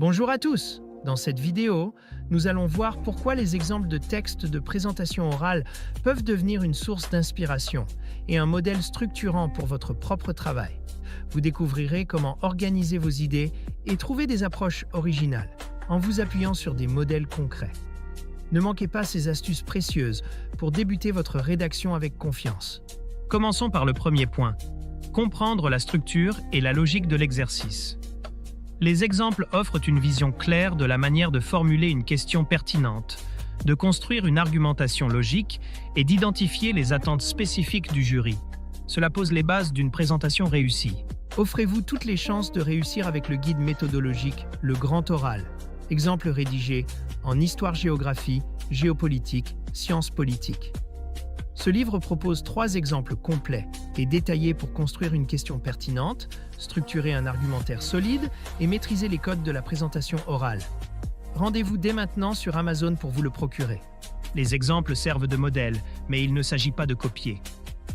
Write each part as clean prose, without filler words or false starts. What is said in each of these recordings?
Bonjour à tous! Dans cette vidéo, nous allons voir pourquoi les exemples de textes de présentation orale peuvent devenir une source d'inspiration et un modèle structurant pour votre propre travail. Vous découvrirez comment organiser vos idées et trouver des approches originales en vous appuyant sur des modèles concrets. Ne manquez pas ces astuces précieuses pour débuter votre rédaction avec confiance. Commençons par le premier point. Comprendre la structure et la logique de l'exercice. Les exemples offrent une vision claire de la manière de formuler une question pertinente, de construire une argumentation logique et d'identifier les attentes spécifiques du jury. Cela pose les bases d'une présentation réussie. Offrez-vous toutes les chances de réussir avec le guide méthodologique Le Grand Oral. Exemple rédigé en histoire-géographie, géopolitique, sciences politiques. Ce livre propose 3 exemples complets et détaillés pour construire une question pertinente, structurer un argumentaire solide et maîtriser les codes de la présentation orale. Rendez-vous dès maintenant sur Amazon pour vous le procurer. Les exemples servent de modèle, mais il ne s'agit pas de copier.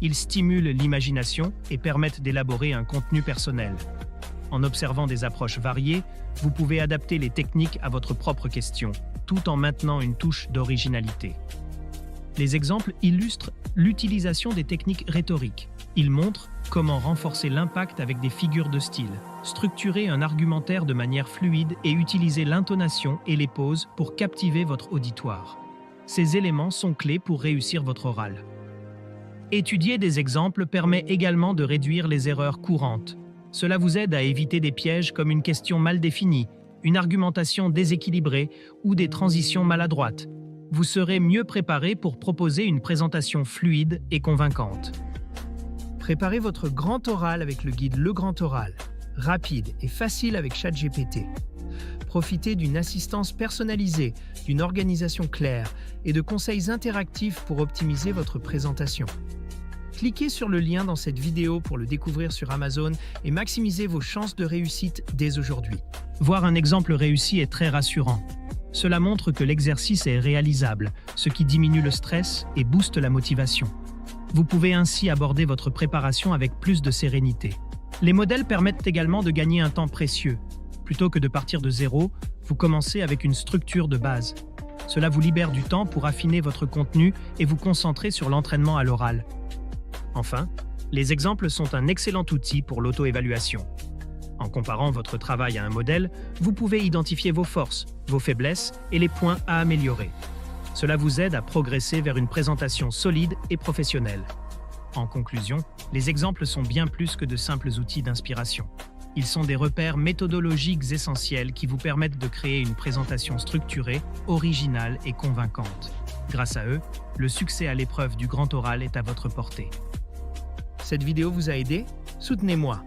Ils stimulent l'imagination et permettent d'élaborer un contenu personnel. En observant des approches variées, vous pouvez adapter les techniques à votre propre question, tout en maintenant une touche d'originalité. Les exemples illustrent l'utilisation des techniques rhétoriques. Ils montrent comment renforcer l'impact avec des figures de style, structurer un argumentaire de manière fluide et utiliser l'intonation et les pauses pour captiver votre auditoire. Ces éléments sont clés pour réussir votre oral. Étudier des exemples permet également de réduire les erreurs courantes. Cela vous aide à éviter des pièges comme une question mal définie, une argumentation déséquilibrée ou des transitions maladroites. Vous serez mieux préparé pour proposer une présentation fluide et convaincante. Préparez votre grand oral avec le guide Le Grand Oral, rapide et facile avec ChatGPT. Profitez d'une assistance personnalisée, d'une organisation claire et de conseils interactifs pour optimiser votre présentation. Cliquez sur le lien dans cette vidéo pour le découvrir sur Amazon et maximisez vos chances de réussite dès aujourd'hui. Voir un exemple réussi est très rassurant. Cela montre que l'exercice est réalisable, ce qui diminue le stress et booste la motivation. Vous pouvez ainsi aborder votre préparation avec plus de sérénité. Les modèles permettent également de gagner un temps précieux. Plutôt que de partir de zéro, vous commencez avec une structure de base. Cela vous libère du temps pour affiner votre contenu et vous concentrer sur l'entraînement à l'oral. Enfin, les exemples sont un excellent outil pour l'auto-évaluation. En comparant votre travail à un modèle, vous pouvez identifier vos forces, vos faiblesses et les points à améliorer. Cela vous aide à progresser vers une présentation solide et professionnelle. En conclusion, les exemples sont bien plus que de simples outils d'inspiration. Ils sont des repères méthodologiques essentiels qui vous permettent de créer une présentation structurée, originale et convaincante. Grâce à eux, le succès à l'épreuve du grand oral est à votre portée. Cette vidéo vous a aidé? Soutenez-moi!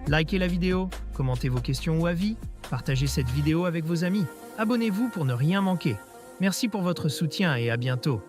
Likez la vidéo, commentez vos questions ou avis, partagez cette vidéo avec vos amis. Abonnez-vous pour ne rien manquer. Merci pour votre soutien et à bientôt.